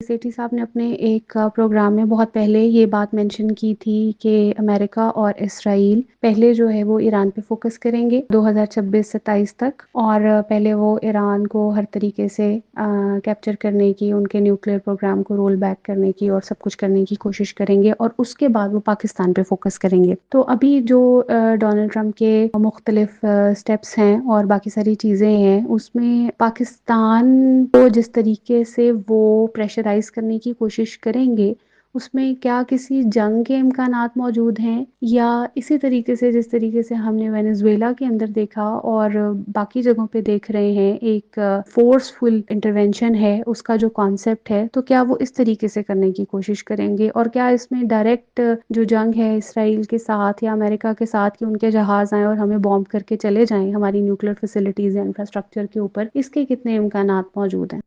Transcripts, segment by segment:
सेठी साहब ने अपने एक प्रोग्राम में बहुत पहले ये बात मेंशन की थी कि अमेरिका और इसराइल पहले जो है वो ईरान पे फ़ोकस करेंगे 2026-27 तक और पहले वो ईरान को हर तरीके से कैप्चर करने की, उनके न्यूक्लियर प्रोग्राम को रोल बैक करने की और सब कुछ करने की कोशिश करेंगे और उसके बाद वो पाकिस्तान पे फ़ोकस करेंगे। तो अभी जो डोनाल्ड ट्रंप के मुख्तलिफ स्टेप्स हैं और बाकी सारी चीज़ें हैं, उसमें पाकिस्तान को जिस तरीके से वो प्रेशराइज़ करने की कोशिश करेंगे, उसमें क्या किसी जंग के इम्कानात मौजूद हैं? या इसी तरीके से जिस तरीके से हमने वेनेज़ुएला के अंदर देखा और बाकी जगहों पे देख रहे हैं, एक फ़ोर्सफुल इंटरवेंशन है, उसका जो कॉन्सेप्ट है, तो क्या वो इस तरीके से करने की कोशिश करेंगे? और क्या इसमें डायरेक्ट जो जंग है इसराइल के साथ या अमेरिका के साथ कि उनके जहाज़ आएँ और हमें बॉम्ब करके चले जाएँ हमारी न्यूक्लियर फैसिलिटीज़ या इंफ्रास्ट्रक्चर के ऊपर, इसके कितने इम्कानात मौजूद हैं?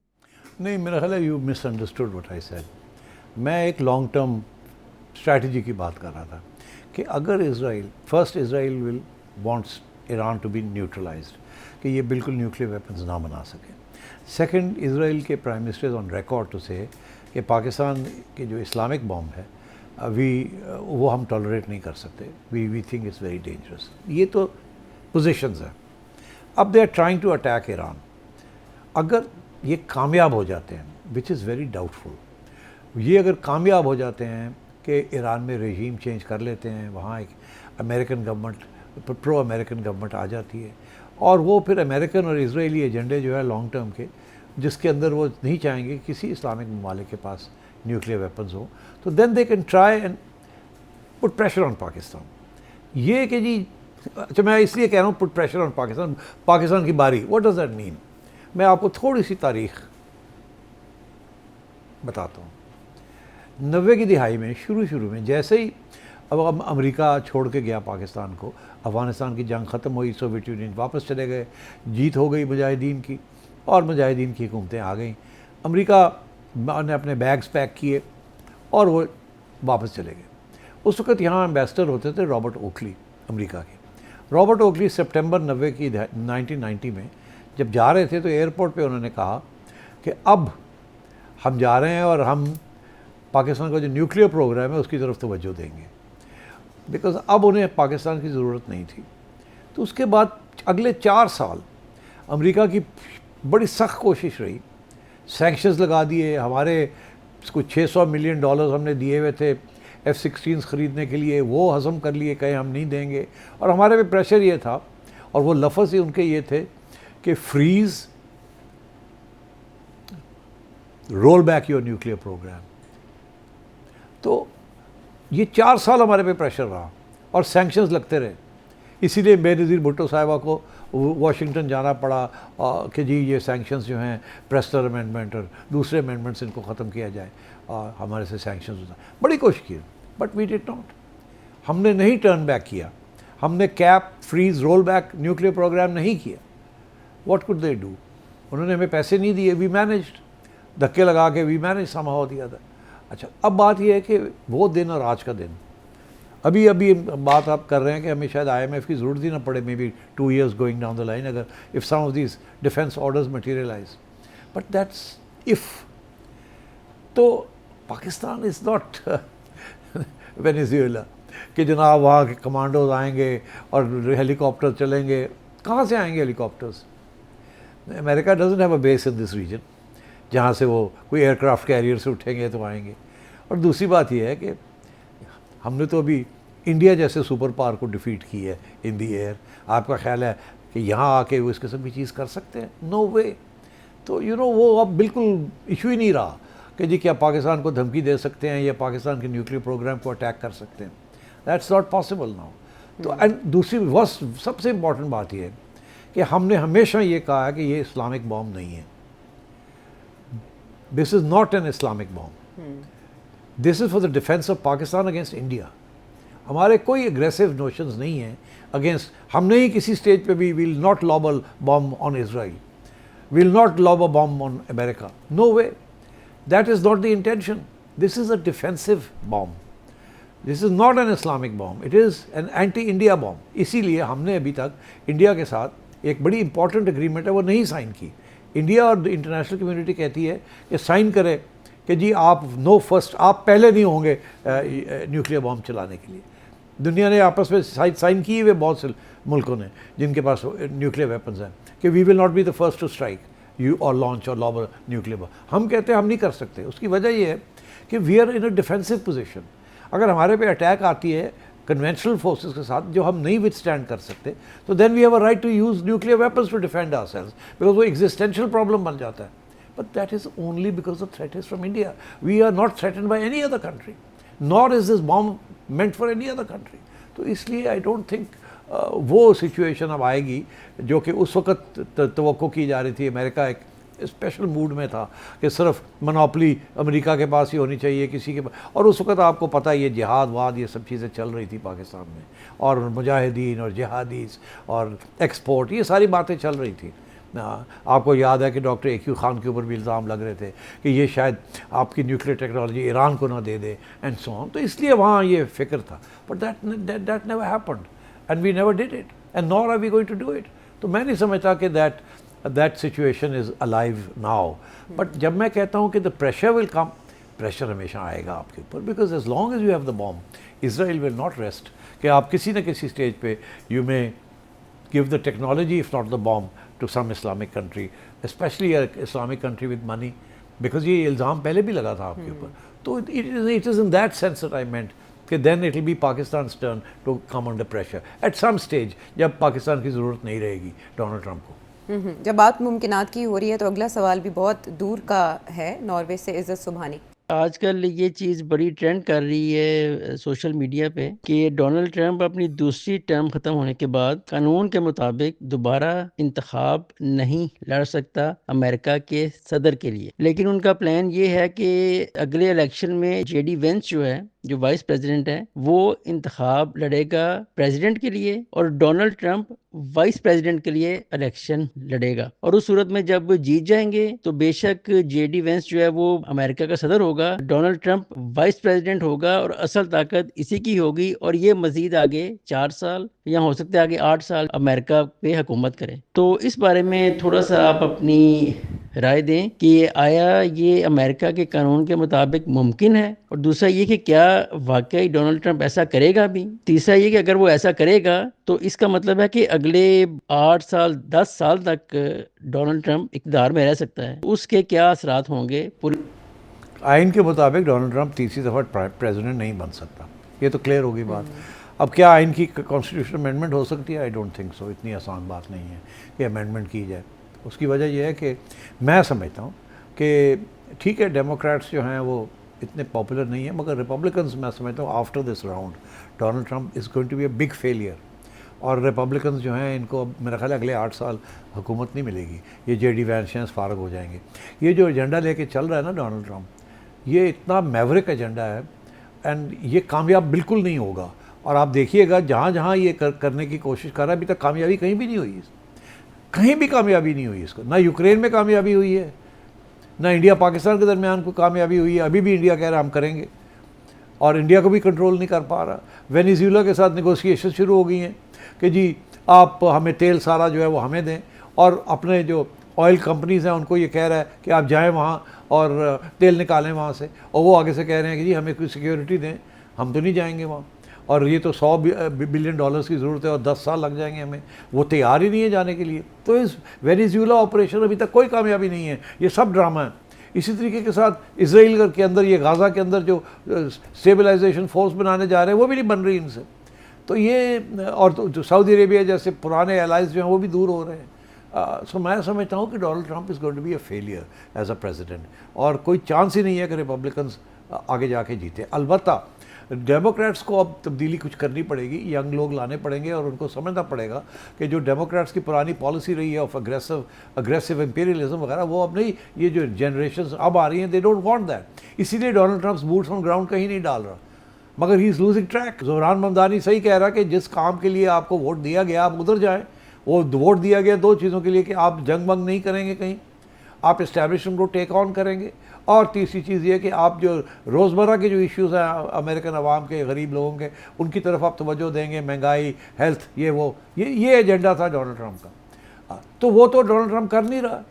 नहीं, मेरा ख्याल है you misunderstood what I said. मैं एक लॉन्ग टर्म स्ट्रैटेजी की बात कर रहा था कि अगर Israel will wants Iran to be neutralised, कि ये बिल्कुल न्यूक्लियर वेपन्स ना बना सके। सेकंड, इसराइल के prime minister on record to say कि पाकिस्तान के जो इस्लामिक बॉम्ब है वो हम टॉलरेट नहीं कर सकते, we think it's very dangerous. ये तो पोजिशंस हैं। अब they are trying to attack Iran. अगर ये कामयाब हो जाते हैं, विच इज़ वेरी डाउटफुल, ये अगर कामयाब हो जाते हैं कि ईरान में रेजीम चेंज कर लेते हैं, वहाँ एक American government, pro American government आ जाती है और वो फिर अमेरिकन और इजरायली एजेंडे जो है लॉन्ग टर्म के, जिसके अंदर वो नहीं चाहेंगे किसी इस्लामिक ममालिक के पास न्यूक्लियर वेपन्स हो, तो then they can try and put pressure on Pakistan. ये कि जी, अच्छा मैं इसलिए कह रहा हूँ put pressure on Pakistan, Pakistan की बारी, व्हाट डज दैट मीन? मैं आपको थोड़ी सी तारीख बताता हूँ। 90 की दिहाई में शुरू में जैसे ही अब अमेरिका छोड़ के गया पाकिस्तान को, अफ़गानिस्तान की जंग ख़त्म हुई, सोवियत यूनियन वापस चले गए, जीत हो गई मुजाहिदीन की और मुजाहिदीन की हुकूमतें आ गई। अमेरिका ने अपने बैग्स पैक किए और वो वापस चले गए। उस वक़्त यहाँ एम्बेसडर होते थे रॉबर्ट ओकली, अमेरिका के। रॉबर्ट ओकली सितंबर 1990 में जब जा रहे थे तो एयरपोर्ट पे उन्होंने कहा कि अब हम जा रहे हैं और हम पाकिस्तान का जो न्यूक्लियर प्रोग्राम है उसकी तरफ तवज्जो देंगे, बिकॉज़ अब उन्हें पाकिस्तान की ज़रूरत नहीं थी। तो उसके बाद अगले 4 साल अमेरिका की बड़ी सख्त कोशिश रही, सैंक्शंस लगा दिए, हमारे कुछ $600 मिलियन हमने दिए हुए थे F-16 ख़रीदने के लिए, वो हज़म कर लिए, कहे हम नहीं देंगे। और हमारे पे प्रेशर ये था और वो लफ्ज़ ही उनके ये थे कि freeze, roll back your nuclear programme. तो ये 4 साल हमारे पे प्रेशर रहा और सैंक्शंस लगते रहे। इसीलिए बेनज़ीर भुट्टो साहिबा को वाशिंगटन जाना पड़ा कि जी ये सैंक्शंस जो हैं, प्रेस्लर अमेंडमेंट और दूसरे अमेंडमेंट्स, इनको ख़त्म किया जाए और हमारे से सैंक्शंस होता। बड़ी कोशिश की, बट वी डिड नॉट। हमने नहीं टर्न बैक किया, हमने cap, freeze, roll back nuclear programme नहीं किया। What could they do? उन्होंने हमें पैसे नहीं दिए, वी मैनेज्ड, धक्के लगा के वी मैनेज समहाउ दिया था। अच्छा, अब बात यह है कि वो दिन और आज का दिन, अभी बात आप कर रहे हैं कि हमें शायद IMF की ज़रूरत ही ना पड़े, maybe 2 years going down the line, अगर if some of these defence orders materialise, but that's if. तो पाकिस्तान इज़ नॉट वेनेजुएला कि जनाब वहाँ के कमांडोज आएंगे और हेलीकॉप्टर चलेंगे। कहाँ से आएंगे helicopters? America doesn't have a base in this region जहाँ से वो कोई एयरक्राफ्ट कैरियर से उठेंगे तो आएंगे। और दूसरी बात यह है कि हमने तो अभी इंडिया जैसे सुपर पावर को डिफीट की है इन दी एयर। आपका ख्याल है कि यहाँ आके वो इस किस्म की चीज़ कर सकते हैं? नो वे। तो वो अब बिल्कुल इशू ही नहीं रहा कि जी क्या पाकिस्तान को धमकी दे सकते हैं या पाकिस्तान के न्यूक्लियर प्रोग्राम को अटैक कर सकते हैं। That's not possible now. तो एंड दूसरी सबसे इम्पॉर्टेंट बात यह है कि हमने हमेशा ये कहा है कि ये इस्लामिक बॉम्ब नहीं है। This is not an Islamic bomb, this is for the defence of Pakistan against India. हमारे कोई एग्रेसिव नोशंस नहीं हैं अगेंस्ट, हमने ही किसी स्टेज पे भी will not lob a bomb on Israel, will not lob a bomb on America, no way, that is not the intention. This is a defensive bomb, this is not an Islamic bomb, it is an anti India bomb. इसीलिए हमने अभी तक India के साथ एक बड़ी important agreement है वो नहीं साइन की। इंडिया और इंटरनेशनल कम्युनिटी कहती है कि साइन करे कि जी आप नो फर्स्ट, आप पहले नहीं होंगे न्यूक्लियर बॉम्ब चलाने के लिए। दुनिया ने आपस में साइन किए हुए बहुत से मुल्कों ने जिनके पास न्यूक्लियर वेपन्स हैं कि we will not be the first to strike you और लॉन्च और लॉब न्यूक्लियर बॉम्ब। हम कहते हैं हम नहीं कर सकते। उसकी वजह ये है कि we are in a defensive position. अगर हमारे पे अटैक आती है कन्वेंशनल फोर्सेस के साथ जो हम नहीं विथस्टैंड कर सकते, तो then we have a right to use nuclear weapons to defend ourselves, because वो एग्जिस्टेंशियल प्रॉब्लम बन जाता है। But that is only because the threat is from India. We are not threatened by any other country, nor is this bomb meant for any other country. तो इसलिए I don't think वो situation अब आएगी जो कि उस वक्त तवक्को की जा रही थी। अमेरिका एक स्पेशल मूड में था कि सिर्फ मोनोपली अमेरिका के पास ही होनी चाहिए किसी के पास, और उस वक्त आपको पता है ये जिहाद वाद ये सब चीज़ें चल रही थी पाकिस्तान में, और मुजाहिदीन और जिहादीस और एक्सपोर्ट, ये सारी बातें चल रही थी। आपको याद है कि डॉक्टर AQ खान के ऊपर भी इल्ज़ाम लग रहे थे कि ये शायद आपकी न्यूक्लियर टेक्नोलॉजी ईरान को ना दे दे एंड सो ऑन। तो इसलिए वहाँ ये फिक्र था। But that never happened and we never did it and nor are we going to do it. तो मैं नहीं समझता कि that situation is alive now. But जब मैं कहता हूँ कि the pressure will come, pressure हमेशा आएगा आपके ऊपर, because as long as you have the bomb Israel will not rest. कि आप किसी न किसी स्टेज पे you may give the technology if not the bomb to some Islamic country, specially Islamic country with money, because ये इल्ज़ाम पहले भी लगा था आपके ऊपर। तो it is in that sense that I meant कि then it will be Pakistan turn to come under pressure at some stage, जब पाकिस्तान की ज़रूरत नहीं रहेगी डोनाल्ड ट्रंप को। जब बात मुमकिनात की हो रही है तो अगला सवाल भी बहुत दूर का है, नॉर्वे से इज़्ज़त सुबहानी। आजकल ये चीज़ बड़ी ट्रेंड कर रही है सोशल मीडिया पे कि डोनाल्ड ट्रंप अपनी दूसरी टर्म ख़त्म होने के बाद कानून के मुताबिक दोबारा इंतखाब नहीं लड़ सकता अमेरिका के सदर के लिए। लेकिन उनका प्लान ये है कि अगले इलेक्शन में JD वेंस जो है, जो वाइस प्रेसिडेंट है, वो इंतखाब लड़ेगा प्रेसिडेंट के लिए और डोनाल्ड ट्रंप वाइस प्रेसिडेंट के लिए इलेक्शन लड़ेगा। और उस सूरत में जब जीत जाएंगे तो बेशक JD वेंस जो है वो अमेरिका का सदर होगा, डोनाल्ड ट्रंप वाइस प्रेसिडेंट होगा और असल ताकत इसी की होगी, और ये मजीद आगे 4 साल या हो सकता है आगे 8 साल अमेरिका पे हुकूमत करे। तो इस बारे में थोड़ा सा आप अपनी राय दें कि आया ये अमेरिका के कानून के मुताबिक मुमकिन है, और दूसरा ये कि क्या वाकई डोनाल्ड ट्रंप ऐसा करेगा भी। तीसरा ये कि अगर वो ऐसा करेगा तो इसका मतलब है कि अगले 8 साल 10 साल तक डोनाल्ड ट्रंप इक़्तिदार में रह सकता है। उसके क्या असरात होंगे पूरी। आइन के मुताबिक डोनाल्ड ट्रंप तीसरी दफ़ा प्रेसिडेंट नहीं बन सकता, ये तो क्लियर होगी बात। अब क्या आइन की कॉन्स्टिट्यूशन अमेंडमेंट हो सकती है? आई डोंट थिंक सो। इतनी आसान बात नहीं है कि अमेंडमेंट की जाए। उसकी वजह यह है कि मैं समझता हूँ कि ठीक है डेमोक्रेट्स जो हैं वो इतने पॉपुलर नहीं है, मगर रिपब्लिकन्स मैं समझता हूँ after this round Donald Trump is going to be a big failure. और रिपब्लिकन्स जो हैं इनको अब मेरा ख्याल है अगले 8 साल हुकूमत नहीं मिलेगी, ये JD वेंस फारग हो जाएंगे। ये जो एजेंडा लेके चल रहा है ना डोनाल्ड ट्रंप, ये इतना मैवरिक एजेंडा है एंड ये कामयाब बिल्कुल नहीं होगा। और आप देखिएगा जहाँ जहाँ ये करने की कोशिश कर रहा है, अभी तक कामयाबी कहीं भी नहीं हुई, कहीं भी कामयाबी नहीं हुई इसको। ना यूक्रेन में कामयाबी हुई है, ना इंडिया पाकिस्तान के दरमियान कोई कामयाबी हुई है। अभी भी इंडिया कह रहा है हम करेंगे, और इंडिया को भी कंट्रोल नहीं कर पा रहा। वेनेजुएला के साथ नेगोशिएशन शुरू हो गई हैं कि जी आप हमें तेल सारा जो है वो हमें दें, और अपने जो ऑयल कंपनीज़ हैं उनको ये कह रहा है कि आप जाएं वहाँ और तेल निकालें वहाँ से, और वो आगे से कह रहे हैं कि जी हमें कोई सिक्योरिटी दें, हम तो नहीं जाएंगे वहाँ, और ये तो $100 बिलियन की ज़रूरत है और 10 साल लग जाएंगे हमें। वो तैयार ही नहीं है जाने के लिए। तो इस वेनेजुएला ऑपरेशन अभी तक कोई कामयाबी नहीं है, ये सब ड्रामा है। इसी तरीके के साथ इसराइल के अंदर, ये गाज़ा के अंदर जो स्टेबलाइजेशन फोर्स बनाने जा रहे हैं वो भी नहीं बन रही इनसे। तो ये और तो जो सऊदी अरेबिया जैसे पुराने एलाइज जो हैं वो भी दूर हो रहे हैं। सो मैं समझता हूँ कि Donald Trump is going to be a failure as a president, और कोई चांस ही नहीं है कि रिपब्लिकन्स आगे जाके जीते। अलबत्ता डेमोक्रेट्स को अब तब्दीली कुछ करनी पड़ेगी, यंग लोग लाने पड़ेंगे, और उनको समझना पड़ेगा कि जो डेमोक्रेट्स की पुरानी पॉलिसी रही है ऑफ अग्रेसिव इंपीरियलिज्म वगैरह, वो अब नहीं, ये जो जनरेशन अब आ रही हैं दे डोंट वांट दैट। इसीलिए Donald Trump boots on ground कहीं नहीं डाल रहा, मगर he is losing track. Zohran Mamdani सही कह रहा कि जिस काम के लिए आपको वोट दिया गया आप उधर जाएँ। वो वोट दिया गया 2 चीज़ों के लिए कि आप जंग वंग नहीं करेंगे, कहीं आप इस्टेब्लिशमेंट को टेक ऑन करेंगे, और तीसरी चीज़ ये कि आप जो रोज़मर्रा के जो इश्यूज़ हैं अमेरिकन अवाम के, गरीब लोगों के, उनकी तरफ आप तवज्जो देंगे, महंगाई, हेल्थ, ये वो, ये एजेंडा था डोनाल्ड ट्रंप का। तो वो तो डोनाल्ड ट्रंप कर नहीं रहा।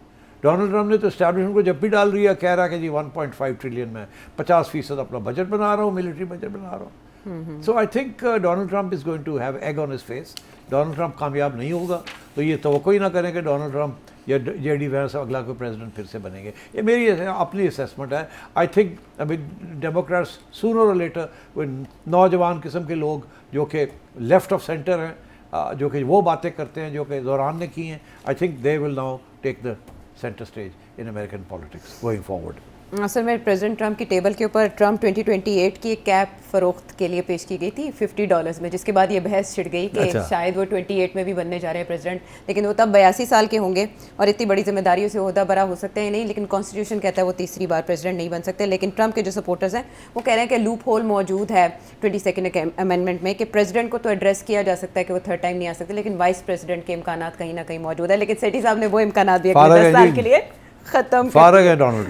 डोनाल्ड ट्रंप ने तो एस्टैब्लिशमेंट को जब भी डाल दिया, कह रहा है कि जी 1.5 ट्रिलियन में 50% अपना बजट बना रहा हूँ, मिलिट्री बजट बना रहा हूँ। So I think Donald Trump is going to have egg on his face. Donald Trump कामयाब नहीं होगा तो ये तवक्को ही ना करें कि डोनाल्ड ट्रंप या JD वैंस अगला कोई प्रेसिडेंट फिर से बनेंगे। ये मेरी अपनी असेसमेंट है। आई थिंक अभी डेमोक्रेट्स सूनर और लेटर वो नौजवान किस्म के लोग जो कि लेफ्ट ऑफ सेंटर हैं, जो कि वो बातें करते हैं जो कि दौरान ने की हैं, I think they will now take the centre stage in American politics going forward. असल में प्रेसिडेंट ट्रंप की टेबल के ऊपर ट्रंप 2028 की एक कैप फरोख्त के लिए पेश की गई थी $50 में, जिसके बाद ये बहस छिड़ गई कि शायद वो 28 में भी बनने जा रहे हैं प्रेसिडेंट, लेकिन वो तब 82 साल के होंगे और इतनी बड़ी जिम्मेदारियों से ओहदा बरा हो सकते हैं नहीं, लेकिन कॉन्स्टिट्यूशन कहता है वो तीसरी बार प्रेसिडेंट नहीं बन सकते। लेकिन ट्रंप के जो सपोर्टर्स हैं वो कह रहे हैं कि लूप होल मौजूद है 22nd अमेंडमेंट में कि प्रेसिडेंट को तो एड्रेस किया जा सकता है कि वो थर्ड टाइम नहीं आ सकते, लेकिन वाइस प्रेसिडेंट के इम्कान कहीं ना कहीं मौजूद है। लेकिन सेठी साहब ने वो इम्कान भी 10 साल के लिए खत्म फारग है डोनाल्ड